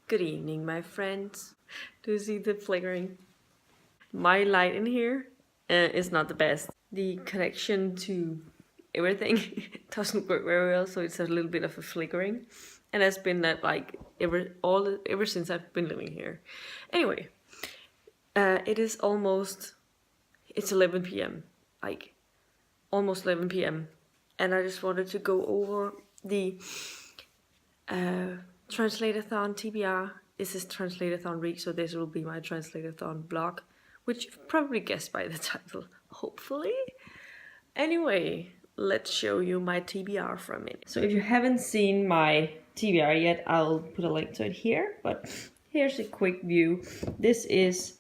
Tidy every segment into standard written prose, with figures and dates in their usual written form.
Good evening, my friends. Do you see the flickering? My light in here is not the best. The connection to everything doesn't work very well, so it's a little bit of a flickering. And it's been that like ever since I've been living here. Anyway, it's 11 p.m. Like almost 11 p.m. And I just wanted to go over the Translateathon TBR. This is Translateathon week, so this will be my Translateathon blog, which you've probably guessed by the title, hopefully. Anyway, let's show you my TBR for a minute. So if you haven't seen my TBR yet, I'll put a link to it here, but here's a quick view. This is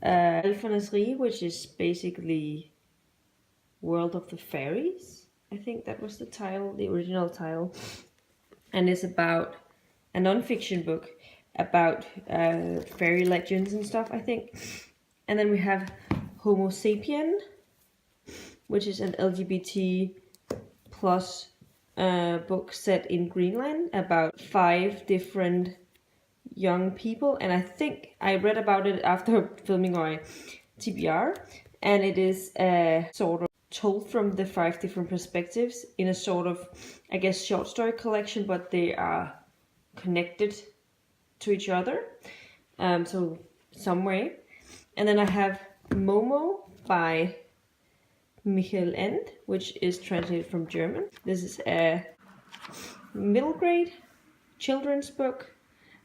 Elfernes Rige, which is basically World of the Fairies. I think that was the title, the original title. And it's about a non-fiction book about fairy legends and stuff, I think. And then we have Homo Sapien, which is an LGBT plus book set in Greenland about 5 different young people. And I think I read about it after filming my TBR. And it is sort of told from the 5 different perspectives in a sort of, I guess, short story collection, but they are connected to each other, so some way. And then I have Momo by Michael End, which is translated from German. This is a middle grade children's book,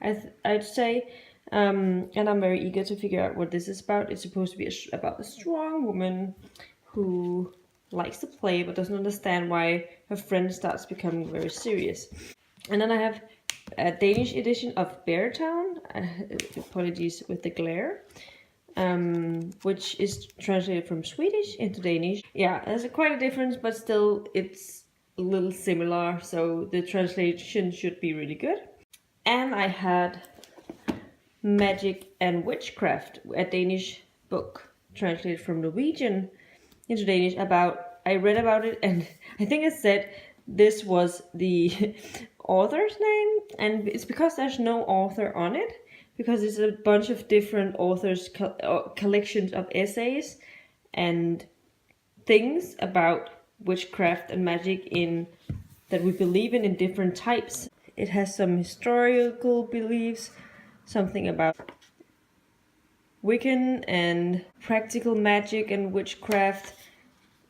I'd say. And I'm very eager to figure out what this is about. It's supposed to be about a strong woman who likes to play but doesn't understand why her friend starts becoming very serious. And then I have a Danish edition of Beartown, apologies with the glare, which is translated from Swedish into Danish. Yeah, there's quite a difference, but still it's a little similar, so the translation should be really good. And I had Magic and Witchcraft, a Danish book translated from Norwegian into Danish I read about it, and I think it said this was the author's name, and it's because there's no author on it, because it's a bunch of different authors' collections of essays and things about witchcraft and magic that we believe in different types. It has some historical beliefs, something about Wiccan and practical magic and witchcraft,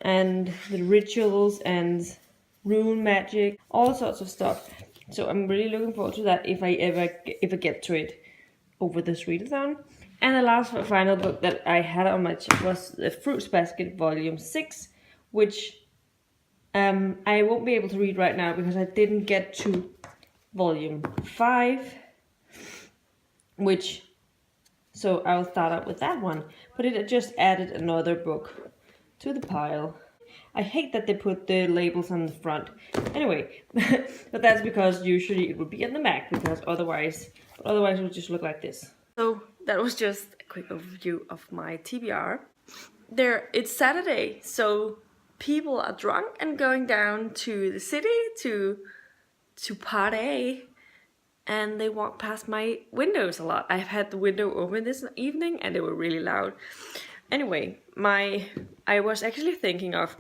and the rituals and rune magic, all sorts of stuff. So I'm really looking forward to that if I ever get to it over this readathon. And the last final book that I had on my chest was the Fruits Basket Volume 6, which I won't be able to read right now because I didn't get to Volume 5, so I'll start out with that one. But it just added another book to the pile. I hate that they put the labels on the front. Anyway, but that's because usually it would be on the back, because otherwise it would just look like this. So that was just a quick overview of my TBR. It's Saturday, so people are drunk and going down to the city to party, and they walk past my windows a lot. I've had the window open this evening and they were really loud. Anyway, I was actually thinking of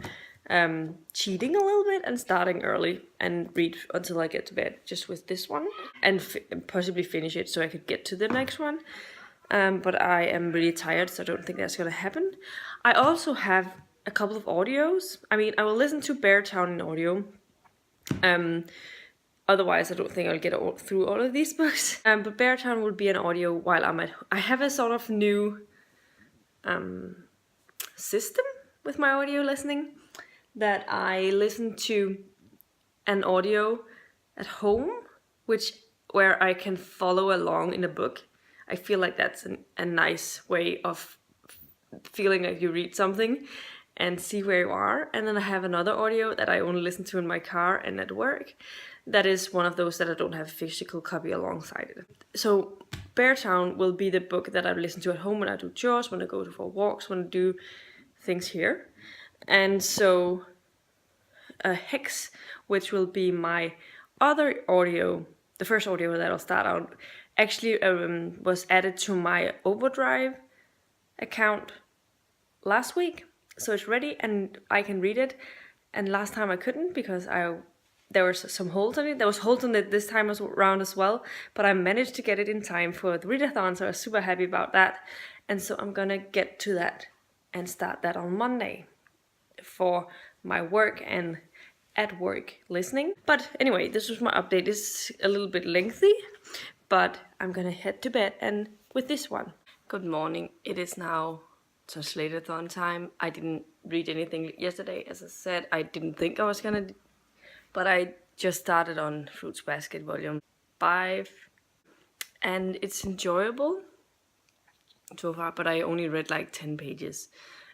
cheating a little bit and starting early and read until I get to bed, just with this one, and possibly finish it so I could get to the next one. But I am really tired, so I don't think that's gonna happen. I also have a couple of audios. I mean, I will listen to Beartown in audio. Otherwise, I don't think I'll get through all of these books. But Beartown will be an audio while I have a sort of new system with my audio listening, that I listen to an audio at home, where I can follow along in a book. I feel like that's a nice way of feeling like you read something and see where you are. And then I have another audio that I only listen to in my car and at work. That is one of those that I don't have a physical copy alongside it. So Beartown will be the book that I listen to at home when I do chores, when I go for walks, when I do things here. And so Hex, which will be my other audio, the first audio that I'll start out actually was added to my Overdrive account last week, so it's ready and I can read it. And last time I couldn't because there was some holes on it. There was holes on it this time around as well, but I managed to get it in time for the readathon, so I was super happy about that. And so I'm gonna get to that and start that on Monday for my work and at work listening. But anyway, this was my update. It's a little bit lengthy, but I'm gonna head to bed and with this one. Good morning. It is now Translateathon time. I didn't read anything yesterday, as I said. I didn't think I was gonna, but I just started on Fruits Basket Volume 5, and it's enjoyable so far, but I only read like 10 pages.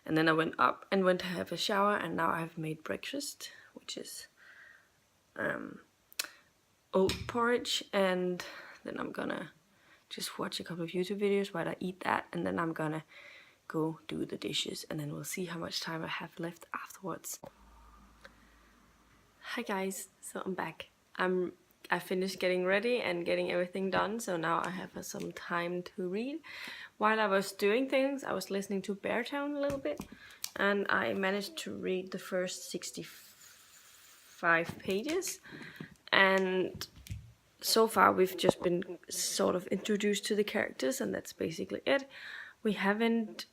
And then I went up and went to have a shower, and now I've made breakfast, which is oat porridge, and then I'm gonna just watch a couple of YouTube videos while I eat that, and then I'm gonna go do the dishes, and then we'll see how much time I have left afterwards. Hi guys, so I'm back. I finished getting ready and getting everything done, so now I have some time to read. While I was doing things, I was listening to Beartown a little bit, and I managed to read the first 65 pages, and so far we've just been sort of introduced to the characters, and that's basically it. We haven't,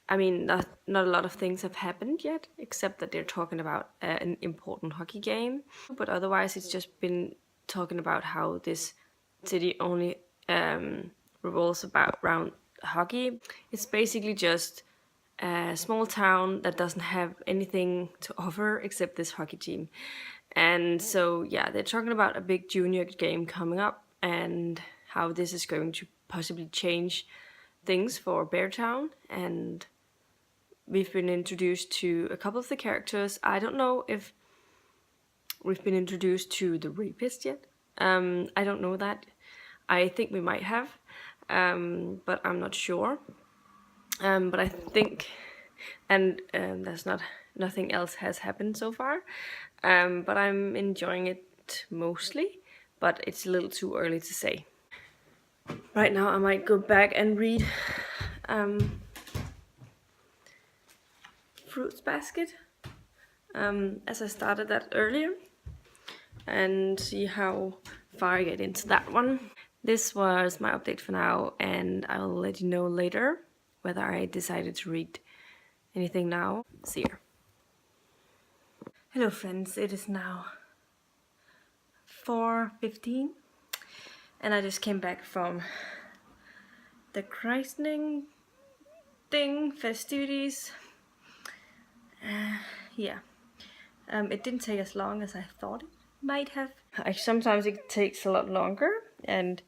I mean, not a lot of things have happened yet, except that they're talking about an important hockey game. But otherwise, it's just been talking about how this city only revolves around hockey. It's basically just a small town that doesn't have anything to offer except this hockey team. And so, yeah, they're talking about a big junior game coming up and how this is going to possibly change things for Beartown. And we've been introduced to a couple of the characters. I don't know if we've been introduced to the rapist yet. I don't know that. I think we might have, but I'm not sure. But I think, and nothing else has happened so far. But I'm enjoying it mostly, but it's a little too early to say. Right now I might go back and read Fruits Basket, as I started that earlier, and see how far I get into that one. This was my update for now, and I'll let you know later whether I decided to read anything now. See you. Hello friends, it is now 4:15, and I just came back from the christening thing, festivities. Yeah, it didn't take as long as I thought it might have. Sometimes it takes a lot longer, and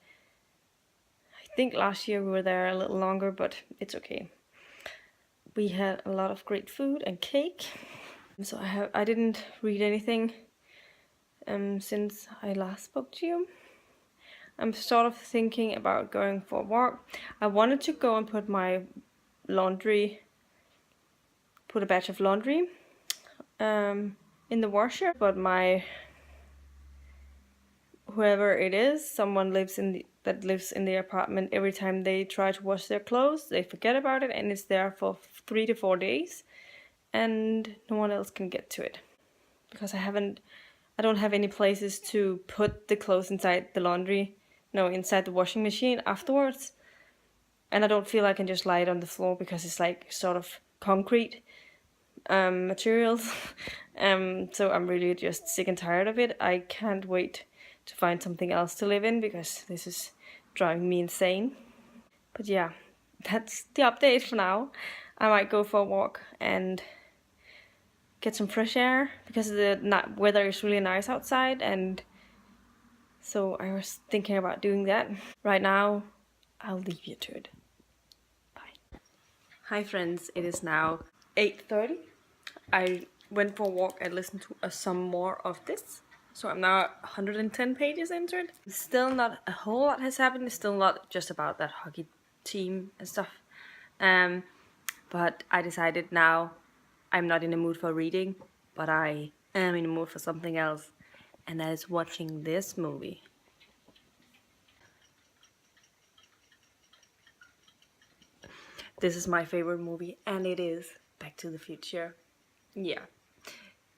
I think last year we were there a little longer, but it's okay. We had a lot of great food and cake. So I didn't read anything since I last spoke to you. I'm sort of thinking about going for a walk. I wanted to go and put a batch of laundry in the washer, but whoever it is, someone that lives in the apartment, every time they try to wash their clothes, they forget about it, and it's there for 3 to 4 days, and no one else can get to it because I don't have any places to put the clothes inside the washing machine afterwards, and I don't feel I can just lie it on the floor because it's like sort of concrete materials. So I'm really just sick and tired of it. I can't wait to find something else to live in because this is driving me insane. But yeah, that's the update for now. I might go for a walk and get some fresh air because the weather is really nice outside, and so I was thinking about doing that. Right now, I'll leave you to it. Bye. Hi friends, it is now 8:30. I went for a walk and listened to some more of this. So I'm now 110 pages into it. Still not a whole lot has happened. It's still not just about that hockey team and stuff. But I decided now I'm not in the mood for reading, but I am in the mood for something else. And that is watching this movie. this is my favorite movie, and it is Back to the Future. Yeah,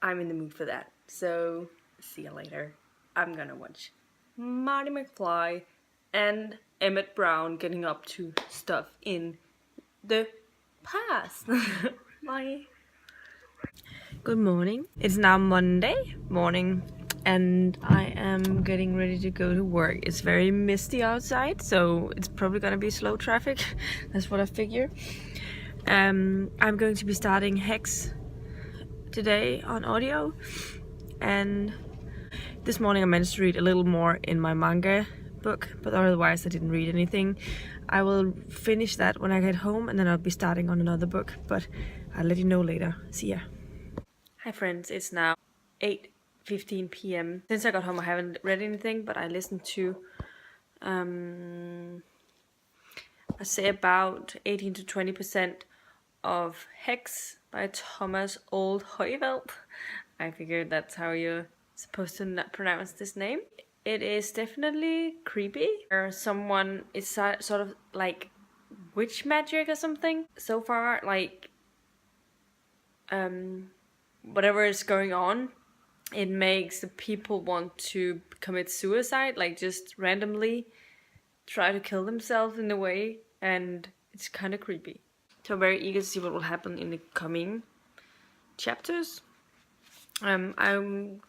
I'm in the mood for that. So, see you later. I'm gonna watch Marty McFly and Emmett Brown getting up to stuff in the past. Bye. Good morning. It's now Monday morning and I am getting ready to go to work. It's very misty outside, so it's probably gonna be slow traffic. That's what I figure. I'm going to be starting Hex today on audio, and this morning I managed to read a little more in my manga book, but otherwise I didn't read anything. I will finish that when I get home, and then I'll be starting on another book, but I'll let you know later. See ya. Hi friends, it's now 8:15 p.m. Since I got home I haven't read anything, but I listened to I say about 18 to 20% of Hex by Thomas Oldhøjveld. I figured that's how you're supposed to pronounce this name. It is definitely creepy. Or someone is sort of like witch magic or something. So far, like whatever is going on, it makes the people want to commit suicide, like just randomly try to kill themselves in a way, and it's kind of creepy. So I'm very eager to see what will happen in the coming chapters. I'm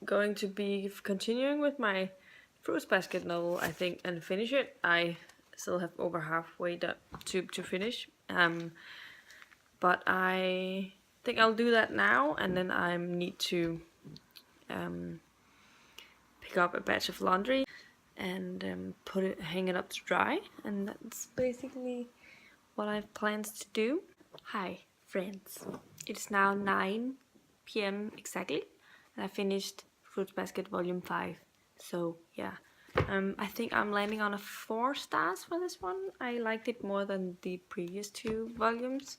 going to be continuing with my Fruits Basket novel, I think, and finish it. I still have over halfway to finish, but I think I'll do that now, and then I need to pick up a batch of laundry and hang it up to dry, and that's basically what I have plans to do. Hi friends, it's now 9 p.m. exactly, and I finished Fruits Basket Volume 5. So yeah, I think I'm landing on a 4 stars for this one. I liked it more than the previous 2 volumes.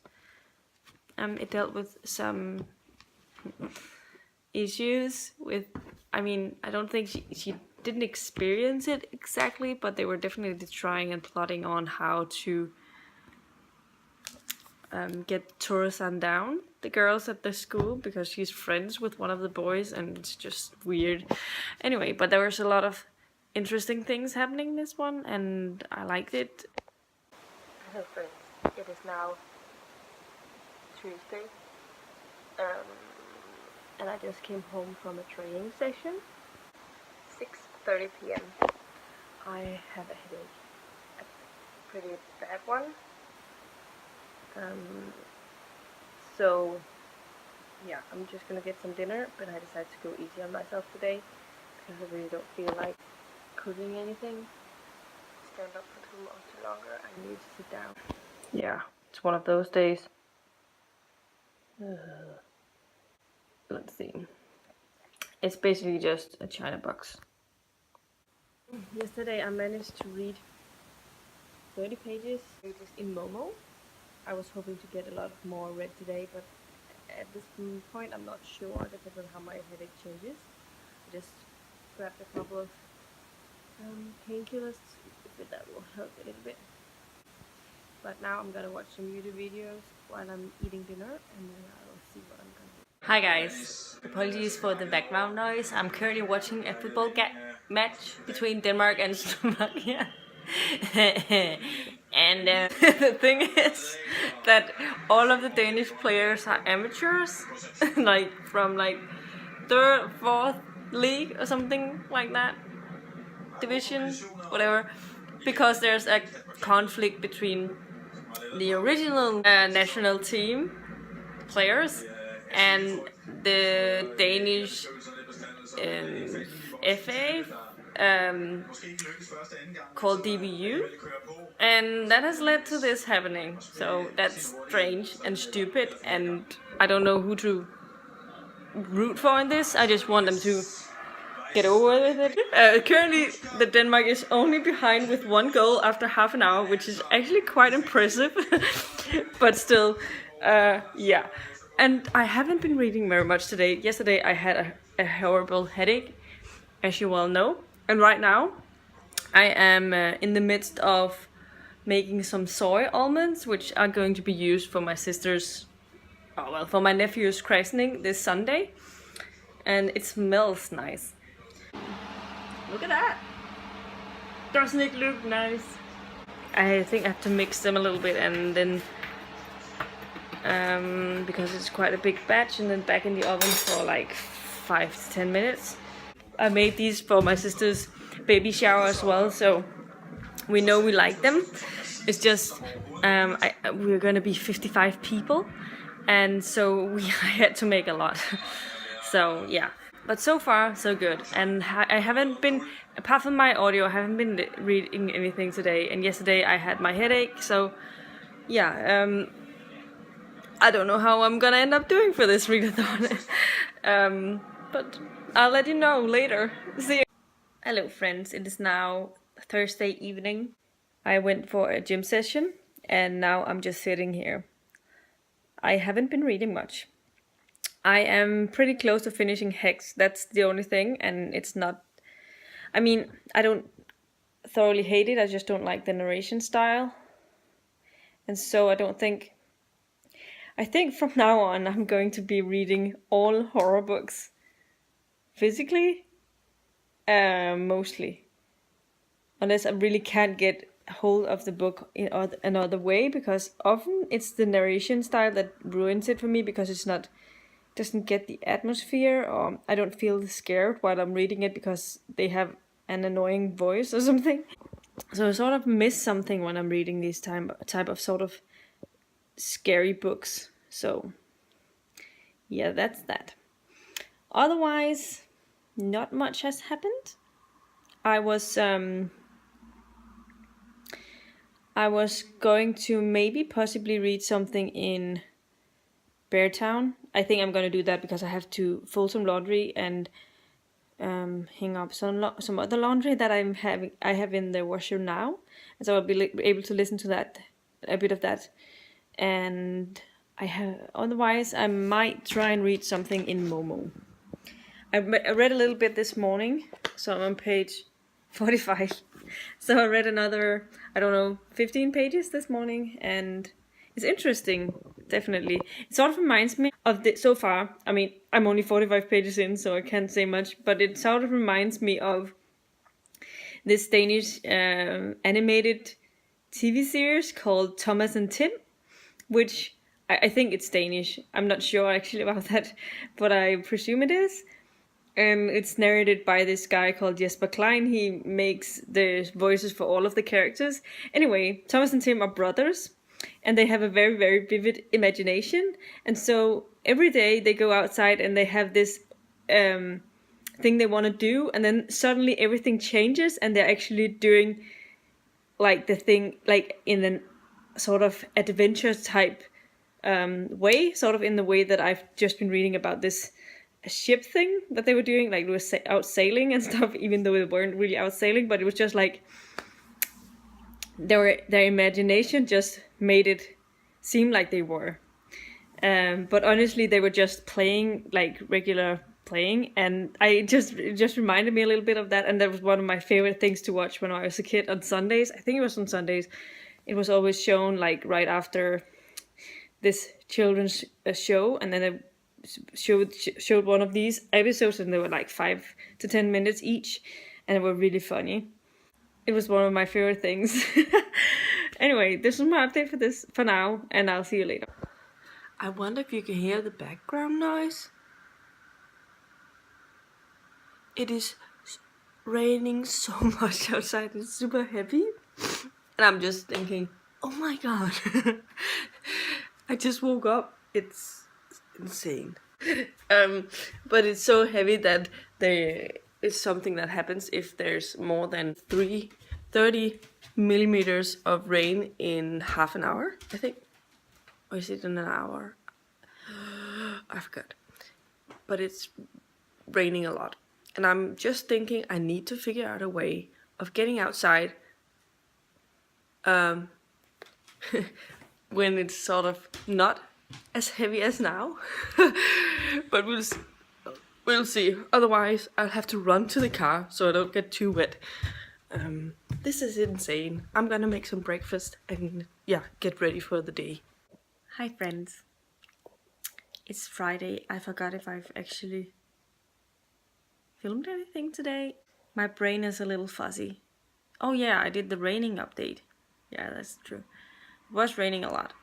It dealt with some issues with, I mean, I don't think she didn't experience it exactly, but they were definitely trying and plotting on how to get Tora-san down, the girls at the school, because she's friends with one of the boys, and it's just weird. Anyway, but there was a lot of interesting things happening in this one, and I liked it. Hello friends, it is now Tuesday, and I just came home from a training session. 6:30 p.m. I have a headache, a pretty bad one. So yeah, I'm just gonna get some dinner, but I decided to go easy on myself today because I really don't feel like cooking anything. Stand up for too longer. I need to sit down. Yeah, it's one of those days. Let's see. It's basically just a China box. Yesterday I managed to read 30 pages in Momo. I was hoping to get a lot more read today, but at this point I'm not sure, depends on how my headache changes. I just grabbed a couple of painkillers, if that will help a little bit. But now I'm gonna watch some YouTube videos while I'm eating dinner, and then I'll see what I'm gonna do. Hi guys, apologies for the background noise. I'm currently watching a football match between Denmark and Slovakia. And the thing is that all of the Danish players are amateurs, like from like 3rd, 4th league or something like that, division, whatever, because there's a conflict between the original national team players and the Danish FA called DBU, and that has led to this happening. So that's strange and stupid, and I don't know who to root for in this. I just want them to get over with it. Currently, the Denmark is only behind with 1 goal after half an hour, which is actually quite impressive. But still, yeah. And I haven't been reading very much today. Yesterday I had a horrible headache, as you well know. And right now, I am in the midst of making some soy almonds, which are going to be used for my sister's, oh well, for my nephew's christening this Sunday. And it smells nice. Look at that! Doesn't it look nice? I think I have to mix them a little bit and then because it's quite a big batch, and then back in the oven for like 5 to 10 minutes. I made these for my sister's baby shower as well, so we know we like them. It's just we're gonna be 55 people, and so I had to make a lot. So yeah, but so far so good. And I haven't been, apart from my audio, I haven't been reading anything today. And yesterday I had my headache, so yeah. I don't know how I'm gonna end up doing for this readathon. But I'll let you know later. See you. Hello friends, it is now Thursday evening. I went for a gym session and now I'm just sitting here. I haven't been reading much. I am pretty close to finishing Hex, that's the only thing, and it's not... I mean, I don't thoroughly hate it, I just don't like the narration style. And so I think from now on I'm going to be reading all horror books physically, mostly, unless I really can't get hold of the book in another way, because often it's the narration style that ruins it for me, because doesn't get the atmosphere, or I don't feel scared while I'm reading it because they have an annoying voice or something. So I sort of miss something when I'm reading these type of sort of scary books. So yeah, that's that. Otherwise, not much has happened. I was going to maybe possibly read something in Beartown. I think I'm gonna do that because I have to fold some laundry and hang up some other laundry that I have in the washer now, and so I'll be able to listen to that, a bit of that. And otherwise I might try and read something in Momo. I read a little bit this morning, so I'm on page 45. So I read another, I don't know, 15 pages this morning, and it's interesting, definitely. It sort of reminds me of so far, I mean, I'm only 45 pages in, so I can't say much, but it sort of reminds me of this Danish animated TV series called Thomas and Tim, which I think it's Danish. I'm not sure actually about that, but I presume it is. And it's narrated by this guy called Jesper Klein. He makes the voices for all of the characters. Anyway, Thomas and Tim are brothers, and they have a very, very vivid imagination. And so every day they go outside and they have this thing they want to do, and then suddenly everything changes and they're actually doing like the thing, like in a sort of adventure type way, sort of in the way that I've just been reading about this ship thing that they were doing, like they were out sailing and stuff, even though they weren't really out sailing, but it was just like their imagination just made it seem like they were. But honestly, they were just playing like regular playing, and it just reminded me a little bit of that. And that was one of my favorite things to watch when I was a kid on Sundays. I think it was on Sundays. It was always shown like right after this children's show, and then they showed one of these episodes, and they were like 5 to 10 minutes each, and they were really funny. It was one of my favorite things. Anyway, this is my update for now, and I'll see you later. I wonder if you can hear the background noise. It is raining so much outside, it's super heavy, and I'm just thinking, oh my god. I just woke up, it's insane. But it's so heavy that it's something that happens if there's more than 30 millimeters of rain in half an hour, I think. Or is it in an hour? I forgot. But it's raining a lot. And I'm just thinking I need to figure out a way of getting outside when it's sort of not as heavy as now. But we'll see. Otherwise, I'll have to run to the car so I don't get too wet. This is insane. I'm gonna make some breakfast and yeah, get ready for the day. Hi friends. It's Friday. I forgot if I've actually filmed anything today. My brain is a little fuzzy. Oh yeah, I did the raining update. Yeah, that's true. It was raining a lot.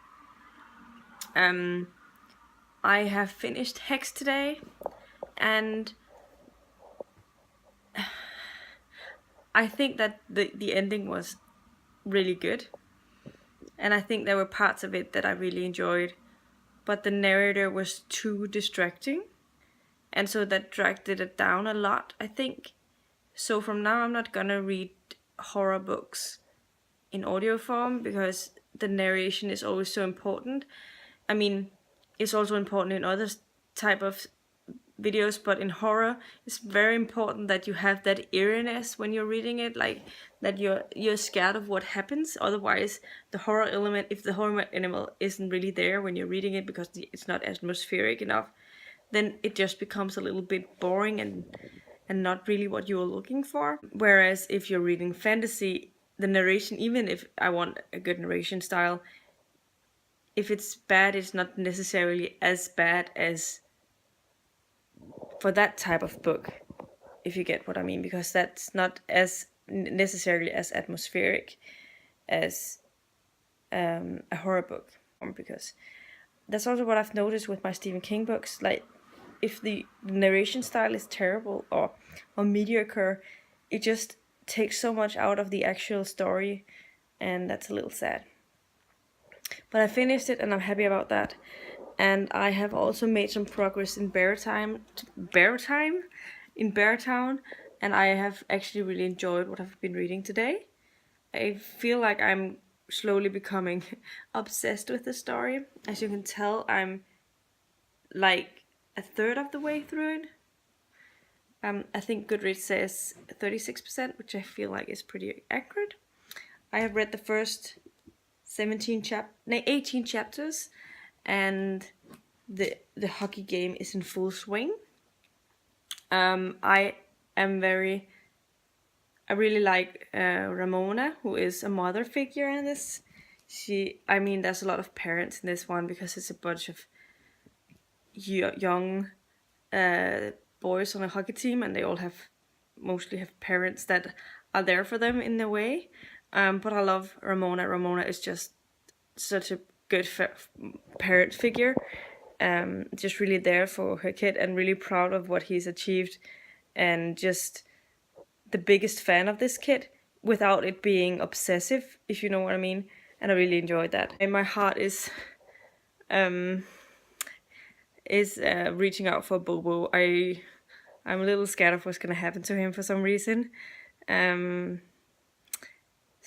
I have finished Hex today, and I think that the ending was really good. And I think there were parts of it that I really enjoyed, but the narrator was too distracting, and so that dragged it down a lot, I think. So from now I'm not gonna read horror books in audio form because the narration is always so important. I mean, it's also important in other type of videos, but in horror it's very important that you have that eeriness when you're reading it, like that you're scared of what happens. Otherwise the horror element, if the horror element isn't really there when you're reading it because it's not atmospheric enough, then it just becomes a little bit boring and not really what you're looking for. Whereas if you're reading fantasy, the narration, even if I want a good narration style, if it's bad, it's not necessarily as bad as for that type of book, if you get what I mean, because that's not as necessarily as atmospheric as a horror book. Because that's also what I've noticed with my Stephen King books. Like, if the narration style is terrible or mediocre, it just takes so much out of the actual story, and that's a little sad. But I finished it and I'm happy about that. And I have also made some progress in Beartown, and I have actually really enjoyed what I've been reading today. I feel like I'm slowly becoming obsessed with the story. As you can tell, I'm like a third of the way through it. I think Goodreads says 36%, which I feel like is pretty accurate. I have read the first 18 chapters, and the hockey game is in full swing. I really like Ramona, who is a mother figure in this. There's a lot of parents in this one because it's a bunch of young boys on a hockey team, and they all mostly have parents that are there for them in a way. But I love Ramona. Ramona is just such a good parent figure, just really there for her kid and really proud of what he's achieved, and just the biggest fan of this kid without it being obsessive, if you know what I mean. And I really enjoyed that. And my heart is reaching out for Bobo. I'm a little scared of what's gonna happen to him for some reason.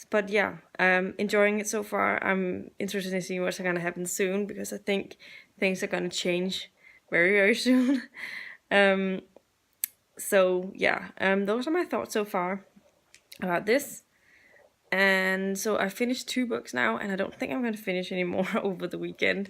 But yeah, I'm enjoying it so far. I'm interested in seeing what's gonna happen soon, because I think things are gonna change very, very soon. So yeah, those are my thoughts so far about this. And so I finished 2 books now, and I don't think I'm gonna finish any more over the weekend.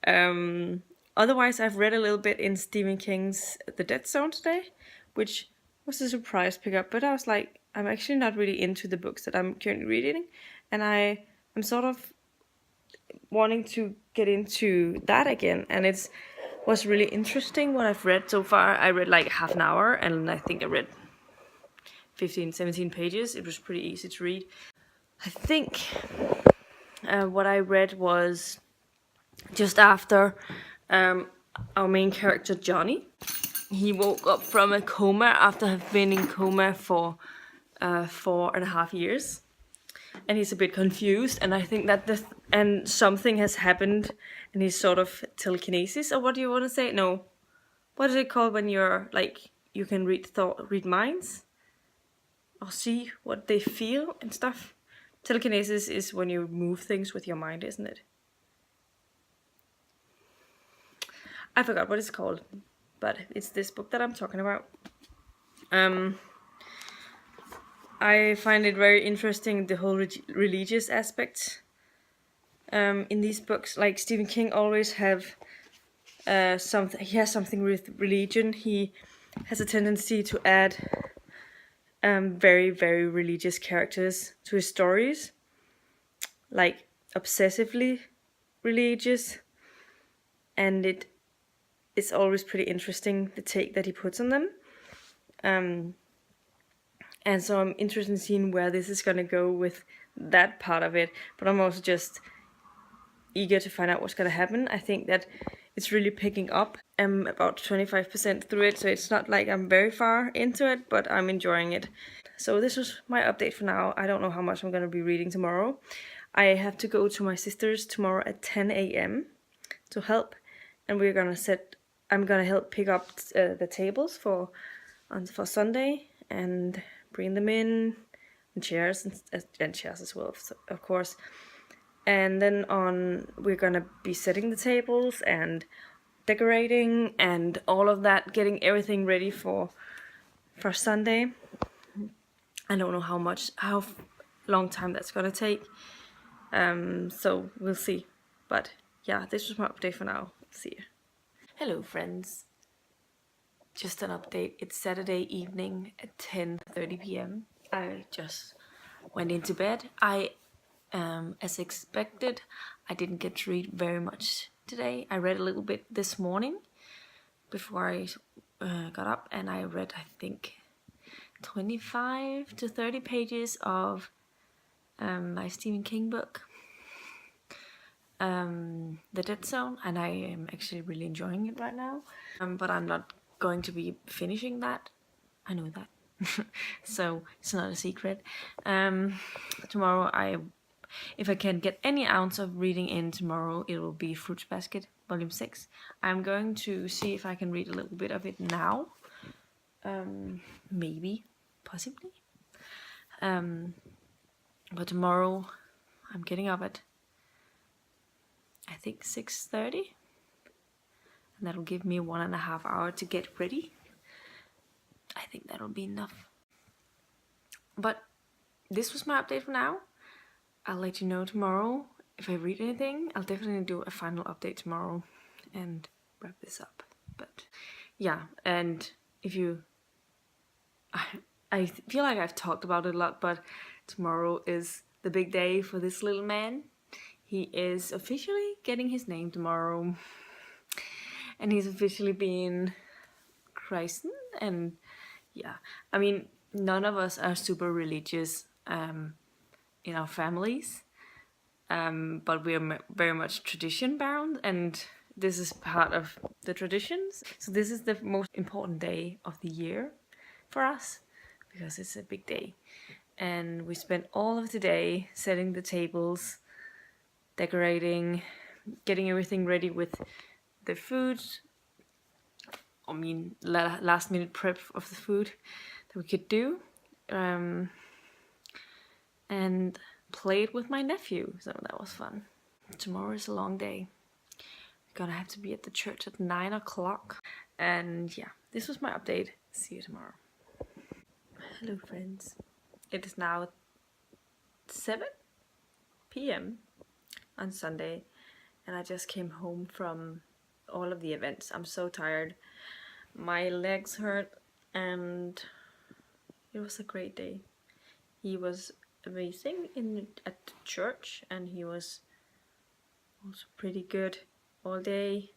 Otherwise, I've read a little bit in Stephen King's The Dead Zone today, which was a surprise pickup, but I was like, I'm actually not really into the books that I'm currently reading, and I'm sort of wanting to get into that again, and it was really interesting what I've read so far. I read like half an hour, and I think I read 17 pages. It was pretty easy to read. I think what I read was just after our main character Johnny. He woke up from a coma after having been in coma for 4.5 years, and he's a bit confused. And I think that something has happened, and he's sort of telekinesis, or what do you want to say? No, what is it called when you're like you can read minds, or see what they feel and stuff? Telekinesis is when you move things with your mind, isn't it? I forgot what it's called, but it's this book that I'm talking about. I find it very interesting, the whole religious aspect in these books. Like, Stephen King always have something. He has something with religion. He has a tendency to add very, very religious characters to his stories, like obsessively religious, and it's always pretty interesting, the take that he puts on them. And so I'm interested in seeing where this is going to go with that part of it, but I'm also just eager to find out what's going to happen. I think that it's really picking up. I'm about 25% through it, so it's not like I'm very far into it, but I'm enjoying it. So this was my update for now. I don't know how much I'm going to be reading tomorrow. I have to go to my sister's tomorrow at 10 a.m. to help, and I'm gonna help pick up the tables for Sunday and bring them in, and chairs and chairs as well, of course. And then we're gonna be setting the tables and decorating and all of that, getting everything ready for Sunday. I don't know how long time that's gonna take. So we'll see. But yeah, this was my update for now. See you. Hello friends. Just an update. It's Saturday evening at 10:30 p.m. I just went into bed. As expected, I didn't get to read very much today. I read a little bit this morning before I got up, and I read, I think, 25 to 30 pages of my Stephen King book, The Dead Zone, and I am actually really enjoying it right now. But I'm not going to be finishing that. I know that. So it's not a secret. Tomorrow, if I can get any ounce of reading in tomorrow, it will be Fruits Basket, Volume 6. I'm going to see if I can read a little bit of it now. Maybe, possibly. But tomorrow, I'm getting up at, I think, 6:30. And that'll give me 1.5 hours to get ready. I think that'll be enough. But this was my update for now. I'll let you know tomorrow if I read anything. I'll definitely do a final update tomorrow and wrap this up. But yeah, and I feel like I've talked about it a lot, but tomorrow is the big day for this little man. He is officially getting his name tomorrow. And he's officially being christened, and yeah, I mean, none of us are super religious in our families, but we are very much tradition bound, and this is part of the traditions. So this is the most important day of the year for us because it's a big day, and we spent all of the day setting the tables, decorating, getting everything ready with the food. I mean, last minute prep of the food that we could do, and played with my nephew, so that was fun. Tomorrow is a long day. We're gonna have to be at the church at 9 o'clock, and yeah, this was my update. See you tomorrow. Hello friends, it is now 7 p.m. on Sunday, and I just came home from all of the events. I'm so tired. My legs hurt, and it was a great day. He was amazing at the church, and he was also pretty good all day,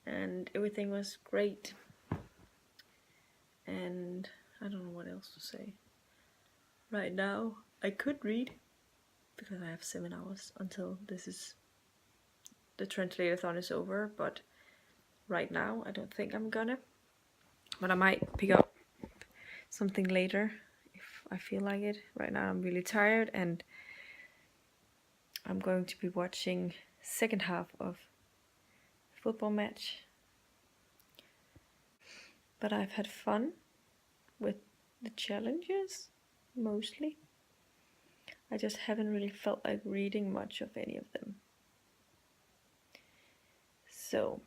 and everything was great. And I don't know what else to say. Right now, I could read because I have 7 hours until the Translateathon is over, but right now I don't think I'm gonna. But I might pick up something later if I feel like it. Right now I'm really tired, and I'm going to be watching second half of a football match. But I've had fun with the challenges, mostly. I just haven't really felt like reading much of any of them. So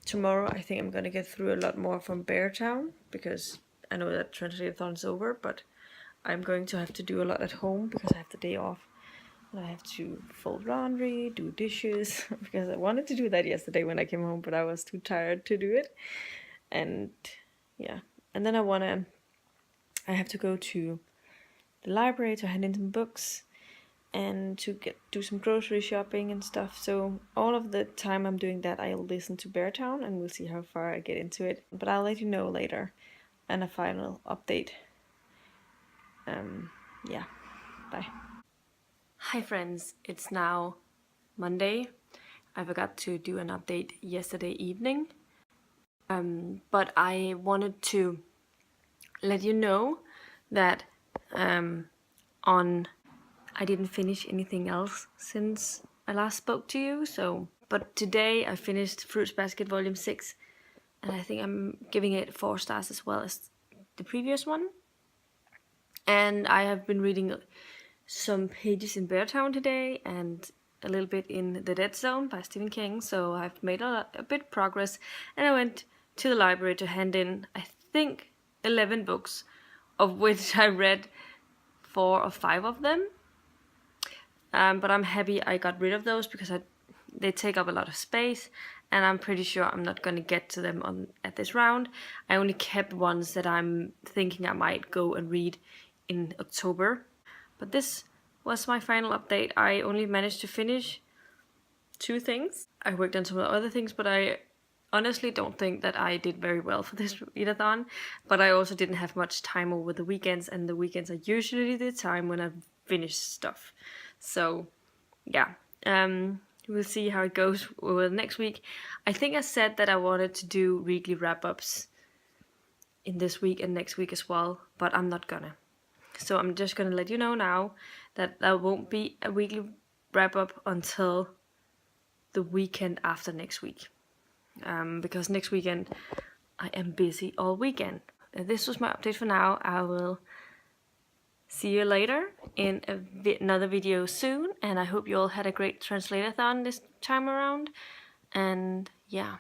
tomorrow I think I'm gonna get through a lot more from Beartown, because I know that Translateathon's over, but I'm going to have to do a lot at home because I have the day off. And I have to fold laundry, do dishes, because I wanted to do that yesterday when I came home, but I was too tired to do it. And yeah, And then I have to go to the library to hand in some books and to do some grocery shopping and stuff. So all of the time I'm doing that, I'll listen to Beartown and we'll see how far I get into it. But I'll let you know later and a final update. Yeah, bye. Hi friends, it's now Monday. I forgot to do an update yesterday evening. But I wanted to let you know that I didn't finish anything else since I last spoke to you. But today I finished Fruits Basket Volume 6, and I think I'm giving it 4 stars as well as the previous one. And I have been reading some pages in Beartown today and a little bit in The Dead Zone by Stephen King, so I've made a bit progress. And I went to the library to hand in, I think, 11 books, of which I read 4 or 5 of them. But I'm happy I got rid of those because they take up a lot of space, and I'm pretty sure I'm not going to get to them at this round. I only kept ones that I'm thinking I might go and read in October. But this was my final update. I only managed to finish 2 things. I worked on some other things, but I honestly don't think that I did very well for this readathon. But I also didn't have much time over the weekends, and the weekends are usually the time when I finish stuff. So yeah, we'll see how it goes over next week. I think I said that I wanted to do weekly wrap-ups in this week and next week as well, but I'm not gonna. So I'm just gonna let you know now that there won't be a weekly wrap-up until the weekend after next week. Because next weekend I am busy all weekend. This was my update for now. I will see you later in another video soon, and I hope you all had a great Translateathon this time around. And yeah.